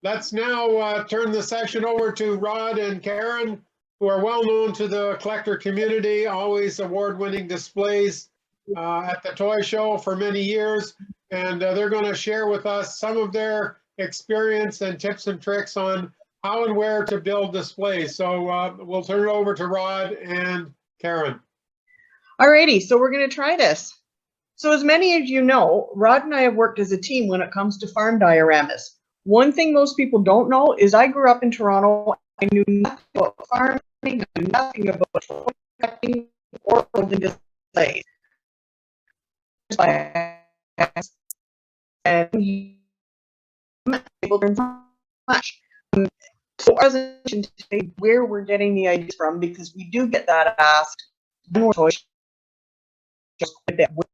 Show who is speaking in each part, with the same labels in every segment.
Speaker 1: Let's now turn the session over to Rod and Karyn, who are well known to the collector community, always award-winning displays at the toy show for many years. And they're going to share with us some of their experience and tips and tricks on how and where to build displays. So we'll turn it over to Rod and Karyn.
Speaker 2: Alrighty, so we're going to try this. So as many of you know, Rod and I have worked as a team when it comes to farm dioramas. One thing most people don't know is I grew up in Toronto. I knew nothing about farming, I knew nothing about toy collecting or building displays. And I'm able to learn so much. So our presentation today, where we're getting the ideas from, because we do get that asked more toy just a bit where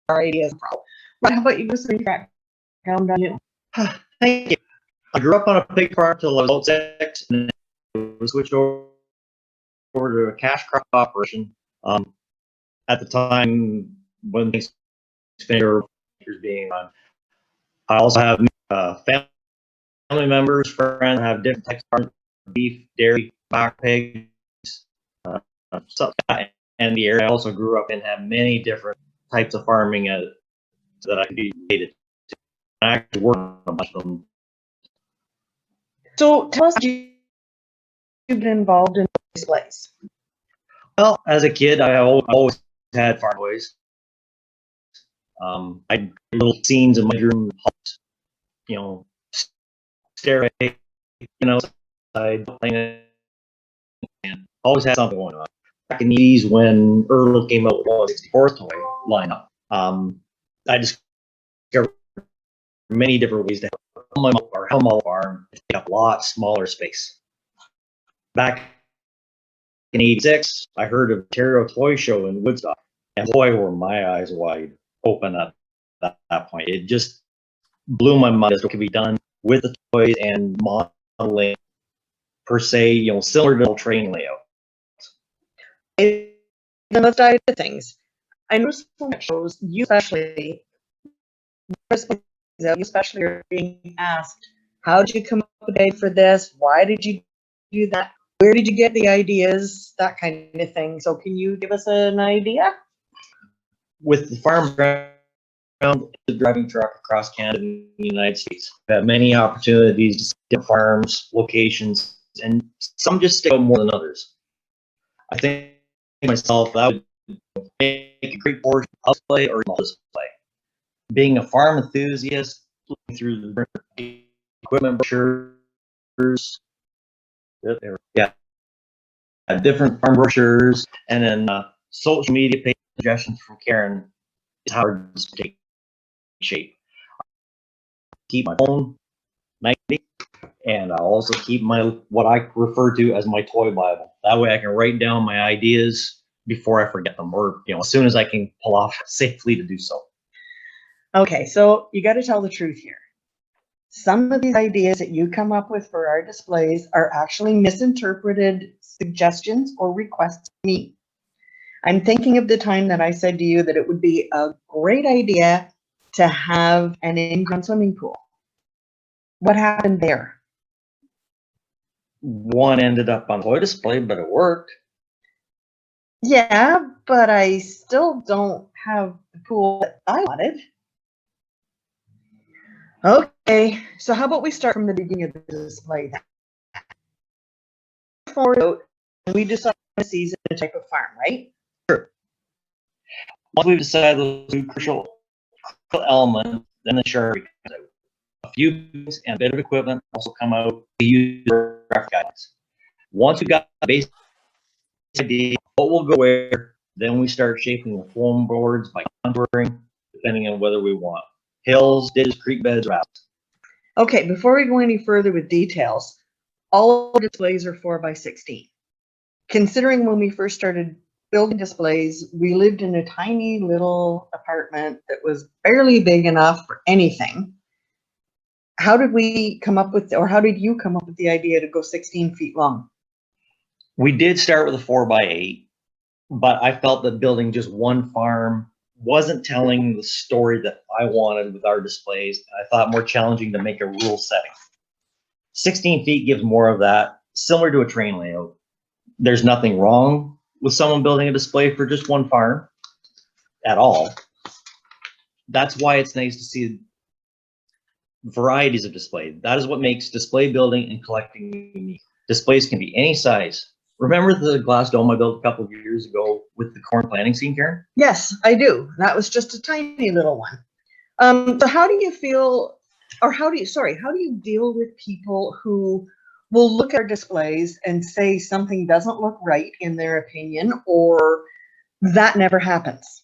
Speaker 2: our ideas from. Rod, how about you do some background on you?
Speaker 3: Thank you. I grew up on a pig farm till I was 6, and then we switched over to a cash crop operation. At the time when things finished being on, I also have family members, friends have different types of farms: beef, dairy, back pigs, stuff like that. And the area I also grew up in had many different types of farming that I could be related to. I actually worked on a bunch of them.
Speaker 2: So tell us, you've been involved in displays.
Speaker 3: Well, as a kid, I always had farm toys. I had little scenes in my room, stairway, outside playing, and always had something going on. Back in the 80s, when Liddle came out with the 64th toy lineup, I discovered many different ways to help my farm take up a lot smaller space. Back in '86, I heard of Ontario Toy Show in Woodstock, and boy, were my eyes wide open at that point. It just blew my mind as what could be done with the toys and modeling per se, similar to the train layout.
Speaker 2: Then let's dive into things. I know so much shows, you especially are being asked, how did you come up with the idea for this? Why did you do that? Where did you get the ideas? That kind of thing. So can you give us an idea?
Speaker 3: With the farm around the driving truck across Canada and the United States, I've had many opportunities to see different farms, locations, and some just stick out more than others. I think myself that would make a great portion of display or display. Being a farm enthusiast, looking through the equipment brochures, different farm brochures, and then social media page suggestions from Karyn is hard to take shape. I keep my phone nightly, and I also keep what I refer to as my toy Bible. That way I can write down my ideas before I forget them, or as soon as I can pull off safely to do so.
Speaker 2: Okay, so you got to tell the truth here. Some of these ideas that you come up with for our displays are actually misinterpreted suggestions or requests from me. I'm thinking of the time that I said to you that it would be a great idea to have an in-ground swimming pool. What happened there?
Speaker 3: One ended up on toy display, but it worked.
Speaker 2: Yeah, but I still don't have the pool that I wanted. Okay, so how about we start from the beginning of the display then? Forward out, and we decide the season, the type of farm, right?
Speaker 3: Sure. Once we've decided those two crucial elements, then the chart comes out. A few things and a bit of equipment also come out to use graphic guidance. Once we got the basic idea, what will go where, then we start shaping the foam boards by contouring, depending on whether we want hills, ditches, creek beds, or valleys.
Speaker 2: Okay, before we go any further with details, all of the displays are 4x16. Considering when we first started building displays, we lived in a tiny little apartment that was barely big enough for anything. How did we come up with, or how did you come up with the idea to go 16 feet long?
Speaker 3: We did start with a 4x8, but I felt that building just one farm wasn't telling the story that I wanted with our displays. I thought more challenging to make a rule setting. 16 feet gives more of that, similar to a train layout. There's nothing wrong with someone building a display for just one farm at all. That's why it's nice to see varieties of display. That is what makes display building and collecting unique. Displays can be any size. Remember the glass dome I built a couple of years ago with the corn planting scene, Karyn?
Speaker 2: Yes, I do. That was just a tiny little one. So how do you feel, or how do you deal with people who will look at our displays and say something doesn't look right in their opinion, or that never happens?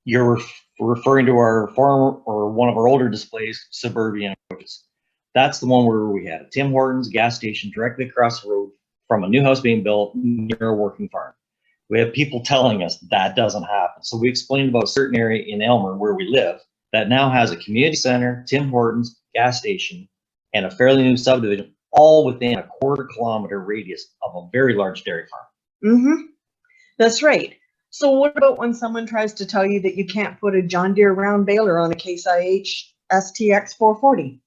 Speaker 3: You're referring to our farm or one of our older displays, suburban approaches. That's the one where we had a Tim Hortons gas station directly across the road from a new house being built near a working farm. We have people telling us that doesn't happen. So we explained about a certain area in Elmer where we live that now has a community center, Tim Hortons, gas station, and a fairly new subdivision, all within a quarter-kilometer radius of a very large dairy farm.
Speaker 2: Mm-hmm. That's right. So what about when someone tries to tell you that you can't put a John Deere round baler on a Case IH STX 440?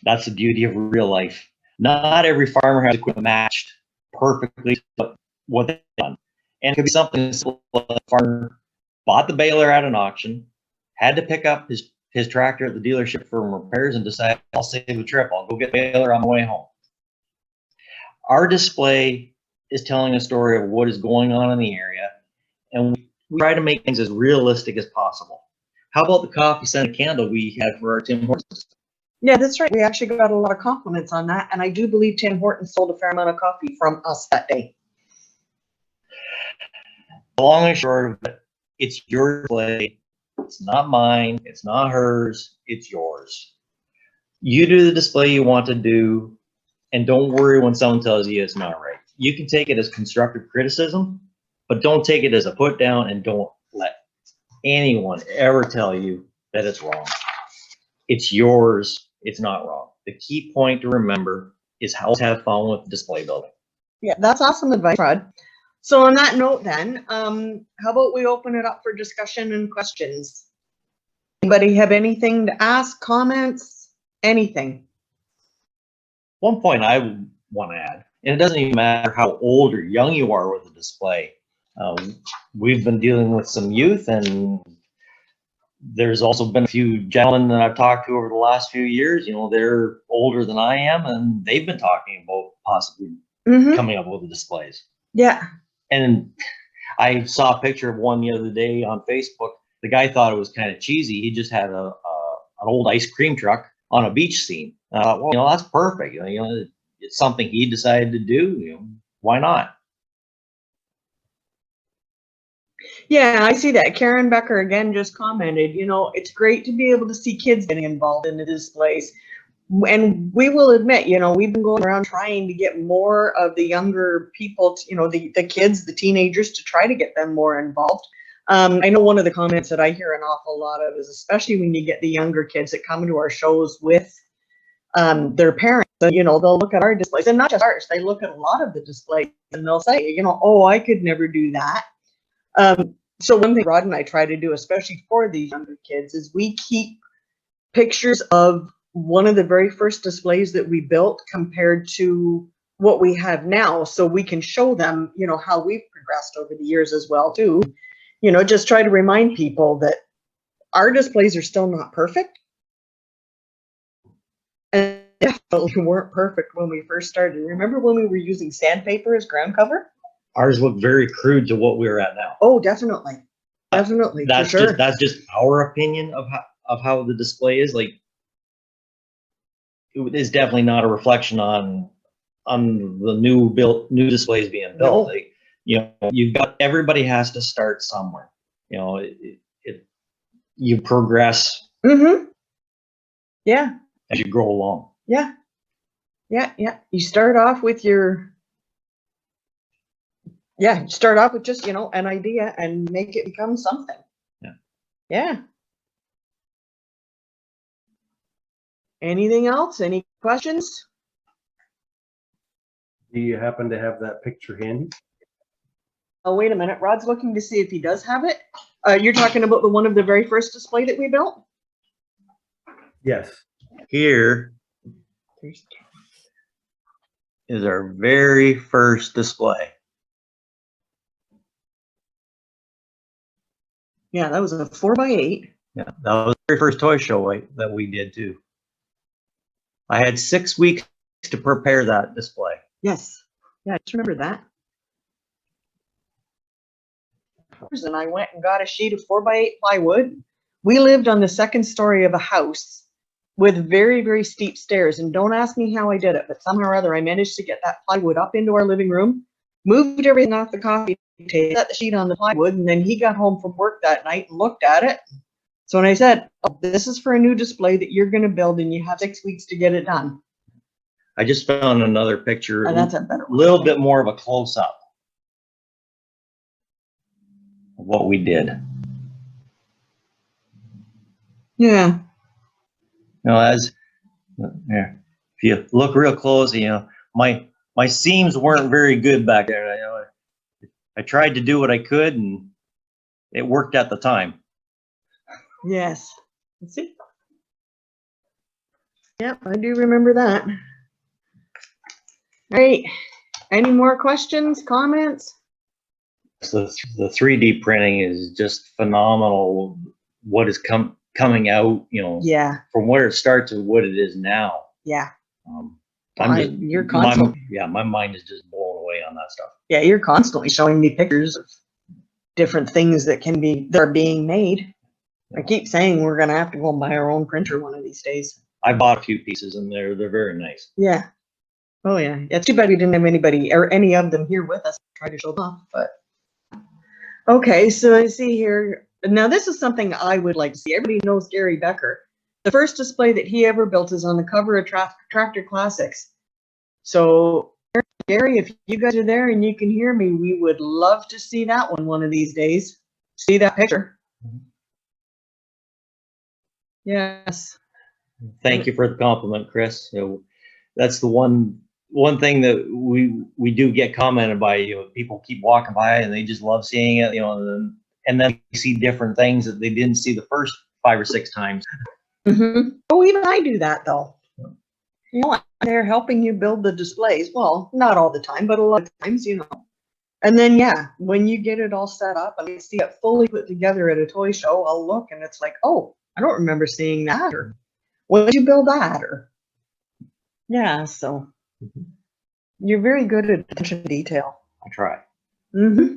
Speaker 3: That's the beauty of real life. Not every farmer has equipment matched perfectly to what they've done. And it could be something as simple as a farmer bought the baler at an auction, had to pick up his tractor at the dealership for repairs and decided, I'll save the trip, I'll go get the baler on the way home. Our display is telling a story of what is going on in the area, and we try to make things as realistic as possible. How about the coffee scented candle we had for our Tim Hortons?
Speaker 2: Yeah, that's right. We actually got a lot of compliments on that, and I do believe Tim Hortons sold a fair amount of coffee from us that day.
Speaker 3: Long and short of it, it's your display. It's not mine. It's not hers. It's yours. You do the display you want to do, and don't worry when someone tells you it's not right. You can take it as constructive criticism, but don't take it as a put down, and don't let anyone ever tell you that it's wrong. It's yours. It's not wrong. The key point to remember is how to have fun with display building.
Speaker 2: Yeah, that's awesome advice, Rod. So on that note then, how about we open it up for discussion and questions? Anybody have anything to ask, comments, anything?
Speaker 3: One point I want to add, and it doesn't even matter how old or young you are with a display. We've been dealing with some youth, and there's also been a few gentlemen that I've talked to over the last few years. You know, they're older than I am, and they've been talking about possibly coming up with the displays.
Speaker 2: Yeah.
Speaker 3: And I saw a picture of one the other day on Facebook. The guy thought it was kind of cheesy. He just had an old ice cream truck on a beach scene. I thought, well, you know, that's perfect. You know, it's something he decided to do. You know, why not?
Speaker 2: Yeah, I see that. Karen Becker again just commented, you know, it's great to be able to see kids getting involved in the displays. And we will admit, you know, we've been going around trying to get more of the younger people, to, you know, the kids, the teenagers, to try to get them more involved. I know one of the comments that I hear an awful lot of is, especially when you get the younger kids that come into our shows with their parents, you know, they'll look at our displays, and not just ours, they look at a lot of the displays and they'll say, you know, oh, I could never do that. So one thing Rod and I try to do, especially for these younger kids, is we keep pictures of one of the very first displays that we built compared to what we have now, so we can show them, you know, how we've progressed over the years as well too. You know, just try to remind people that our displays are still not perfect, and definitely weren't perfect when we first started. Remember when we were using sandpaper as ground cover?
Speaker 3: Ours look very crude to what we're at now.
Speaker 2: Oh, definitely, definitely.
Speaker 3: That's
Speaker 2: for sure.
Speaker 3: that's just our opinion of how the display is. Like, it is definitely not a reflection on the new displays being built.
Speaker 2: No.
Speaker 3: Like, you know, everybody has to start somewhere. You know, you progress
Speaker 2: Yeah.
Speaker 3: as you grow along.
Speaker 2: Yeah. You start off with start off with just, you know, an idea and make it become something. Yeah. Anything else? Any questions?
Speaker 4: Do you happen to have that picture handy?
Speaker 2: Oh, wait a minute. Rod's looking to see if he does have it. You're talking about the one of the very first display that we built?
Speaker 4: Yes.
Speaker 3: Here is our very first display.
Speaker 2: Yeah, that was a 4x8.
Speaker 3: Yeah, that was the very first toy show that we did too. I had 6 weeks to prepare that display.
Speaker 2: Yes. Yeah, I just remember that. And I went and got a sheet of 4x8 plywood. We lived on the second story of a house with very, very steep stairs. And don't ask me how I did it, but somehow or other I managed to get that plywood up into our living room, moved everything off the coffee table, set the sheet on the plywood, and then he got home from work that night and looked at it. So when I said, oh, this is for a new display that you're going to build and you have 6 weeks to get it done.
Speaker 3: I just found another picture,
Speaker 2: And that's a better one.
Speaker 3: little bit more of a close-up of what we did.
Speaker 2: Yeah.
Speaker 3: You know, as here, if you look real close, you know, my seams weren't very good back there. You know, I tried to do what I could, and it worked at the time.
Speaker 2: Yes. Let's see. Yep, I do remember that. All right. Any more questions, comments?
Speaker 3: So the 3D printing is just phenomenal. What is coming out, you know,
Speaker 2: Yeah.
Speaker 3: from where it starts to what it is now.
Speaker 2: Yeah.
Speaker 3: You're
Speaker 2: constantly.
Speaker 3: my mind is just blown away on that stuff.
Speaker 2: Yeah, you're constantly showing me pictures of different things that are being made. I keep saying we're gonna have to go and buy our own printer one of these days.
Speaker 3: I bought a few pieces and they're very nice.
Speaker 2: Yeah. Oh yeah. It's too bad we didn't have anybody or any of them here with us to try to show them off, but okay, so I see here. Now this is something I would like to see. Everybody knows Gary Becker. The first display that he ever built is on the cover of Tractor Classics. So Gary, if you guys are there and you can hear me, we would love to see that one of these days. See that picture. Yes.
Speaker 3: Thank you for the compliment, Chris. You know, that's the one thing that we do get commented by. You know, people keep walking by and they just love seeing it. You know, and then you see different things that they didn't see the first 5 or 6 times.
Speaker 2: Mm-hmm. Oh, even I do that though. You know, they're helping you build the displays. Well, not all the time, but a lot of times, you know. And then, yeah, when you get it all set up and I see it fully put together at a toy show, I'll look and it's like, oh, I don't remember seeing that. Or when did you build that? Or yeah, so you're very good at attention to detail.
Speaker 3: I try.
Speaker 2: Mm-hmm.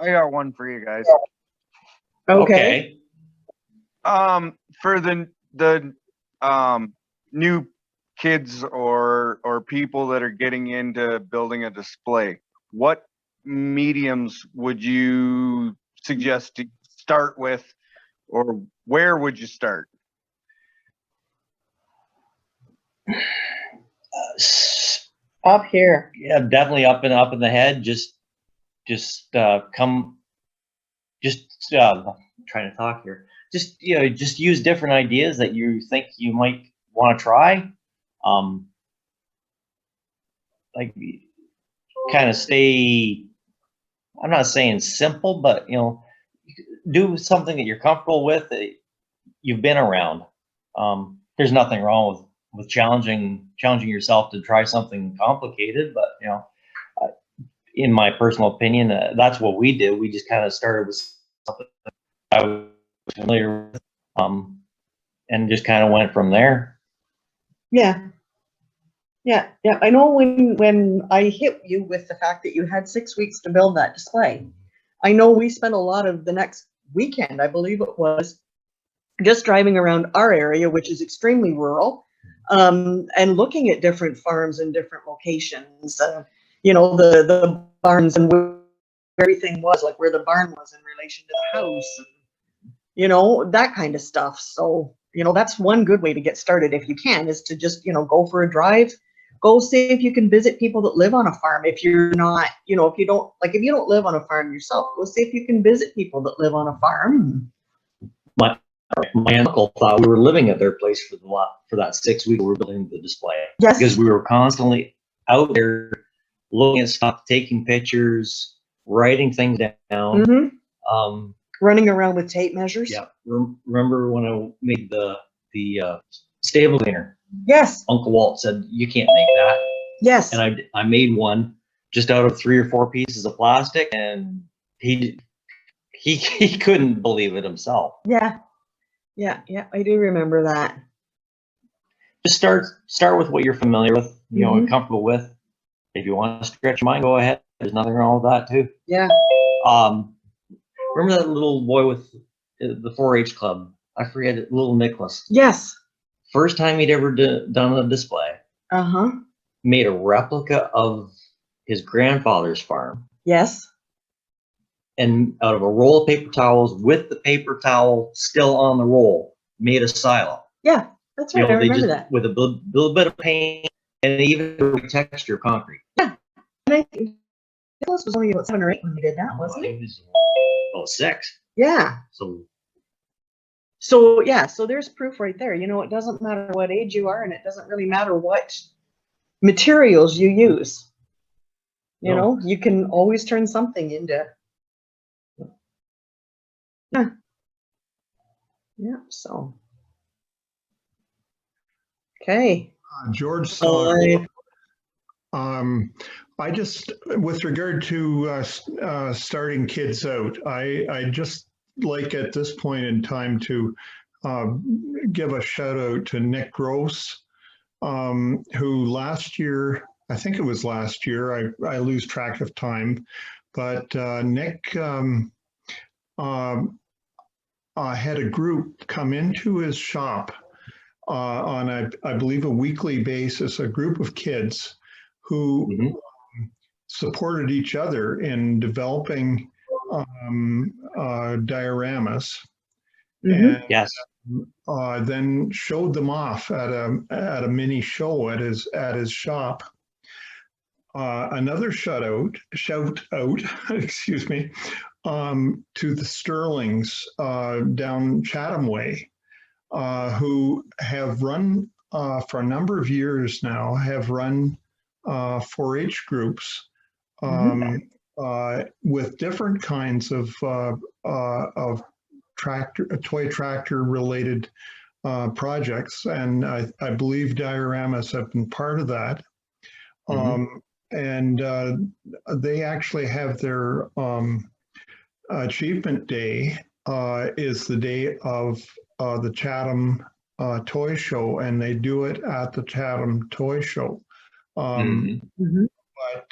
Speaker 5: I got one for you guys.
Speaker 2: Okay.
Speaker 5: For the new kids or people that are getting into building a display, what mediums would you suggest to start with, or where would you start?
Speaker 2: Up here.
Speaker 3: Yeah, definitely up in the head. Just trying to talk here. Just, you know, just use different ideas that you think you might want to try. Like kind of stay, I'm not saying simple, but you know, do something that you're comfortable with, that you've been around. There's nothing wrong with challenging yourself to try something complicated, but you know, in my personal opinion, that's what we did. We just kind of started with something I was familiar with, and just kind of went from there.
Speaker 2: Yeah. Yeah. Yeah. I know when I hit you with the fact that you had 6 weeks to build that display, I know we spent a lot of the next weekend, I believe it was, just driving around our area, which is extremely rural, and looking at different farms and different locations, you know, the barns and where everything was, like where the barn was in relation to the house, you know, that kind of stuff. So, you know, that's one good way to get started if you can, is to just, you know, go for a drive, go see if you can visit people that live on a farm. If you're not, you know, if you don't live on a farm yourself, go see if you can visit people that live on a farm.
Speaker 3: My uncle thought we were living at their place for that 6 weeks we were building the display.
Speaker 2: Yes.
Speaker 3: Because we were constantly out there looking at stuff, taking pictures, writing things down.
Speaker 2: Mm-hmm. Running around with tape measures.
Speaker 3: Yeah. Remember when I made the the stable cleaner.
Speaker 2: Yes,
Speaker 3: Uncle Walt said, you can't make that.
Speaker 2: yes.
Speaker 3: And I made one just out of 3 or 4 pieces of plastic, and he couldn't believe it himself.
Speaker 2: Yeah, I do remember that.
Speaker 3: Just start with what you're familiar with, you know, and
Speaker 2: Mhm.
Speaker 3: comfortable with. If you want to stretch your mind, go ahead. There's nothing wrong with that too.
Speaker 2: Yeah,
Speaker 3: Remember that little boy with the 4-H club? I forget it, little Nicholas.
Speaker 2: yes.
Speaker 3: First time he'd ever done a display.
Speaker 2: Uh-huh,
Speaker 3: Made a replica of his grandfather's farm,
Speaker 2: yes.
Speaker 3: and out of a roll of paper towels, with the paper towel still on the roll, made a silo.
Speaker 2: Yeah, that's
Speaker 3: You
Speaker 2: right, I
Speaker 3: know, they
Speaker 2: remember
Speaker 3: just
Speaker 2: that.
Speaker 3: with a little bit of paint and even texture concrete.
Speaker 2: And I think Nicholas was only about 7 or 8 when he did that, wasn't
Speaker 3: He
Speaker 2: he?
Speaker 3: was about 6.
Speaker 2: Yeah.
Speaker 3: So
Speaker 2: Yeah, so there's proof right there. You know, it doesn't matter what age you are, and it doesn't really matter what materials you use. You
Speaker 3: No.
Speaker 2: know, you can always turn something into. Yeah. Yeah, so. Okay.
Speaker 6: George
Speaker 2: So
Speaker 6: saw, I just, with regard to starting kids out, I just like at this point in time to give a shout out to Nick Gross, who last year, I think it was last year, I lose track of time, but Nick had a group come into his shop on, I believe, a weekly basis, a group of kids who supported each other in developing dioramas, and
Speaker 3: yes.
Speaker 6: then showed them off at a mini show at his shop. Another shout out, excuse me, to the Sterlings down Chatham Way, who have run for a number of years now, have run 4-H groups with different kinds of toy tractor related projects, and I believe dioramas have been part of that. And they actually have their achievement day is the day of the Chatham Toy Show, and they do it at the Chatham Toy Show. But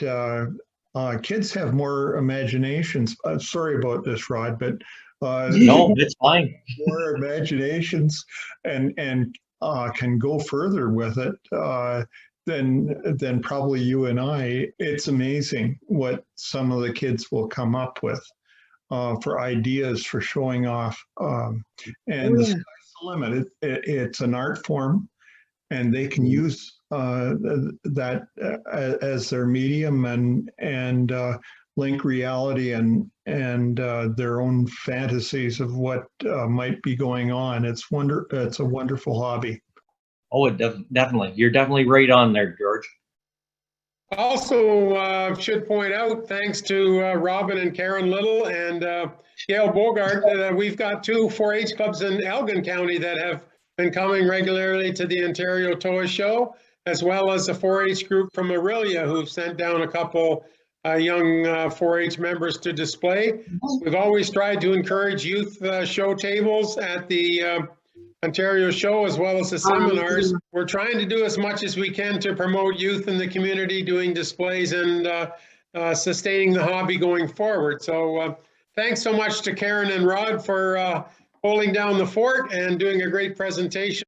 Speaker 6: kids have more imaginations. Sorry about this, Rod, but
Speaker 3: No, it's fine.
Speaker 6: more imaginations and can go further with it than probably you and I. It's amazing what some of the kids will come up with for ideas for showing off. And the sky's the limit. It's an art form, and they can use that as their medium and link reality and their own fantasies of what might be going on. It's a wonderful hobby.
Speaker 3: Oh, definitely. You're definitely right on there, George.
Speaker 1: Also, should point out, thanks to Robin and Karyn Liddle and Gail Bogart, we've got 2 4-H clubs in Elgin County that have been coming regularly to the Ontario Toy Show, as well as a 4-H group from Aurelia who've sent down a couple young 4-H members to display. We've always tried to encourage youth show tables at the Ontario Show, as well as the seminars. We're trying to do as much as we can to promote youth in the community, doing displays and sustaining the hobby going forward. So thanks so much to Karyn and Rod for holding down the fort and doing a great presentation.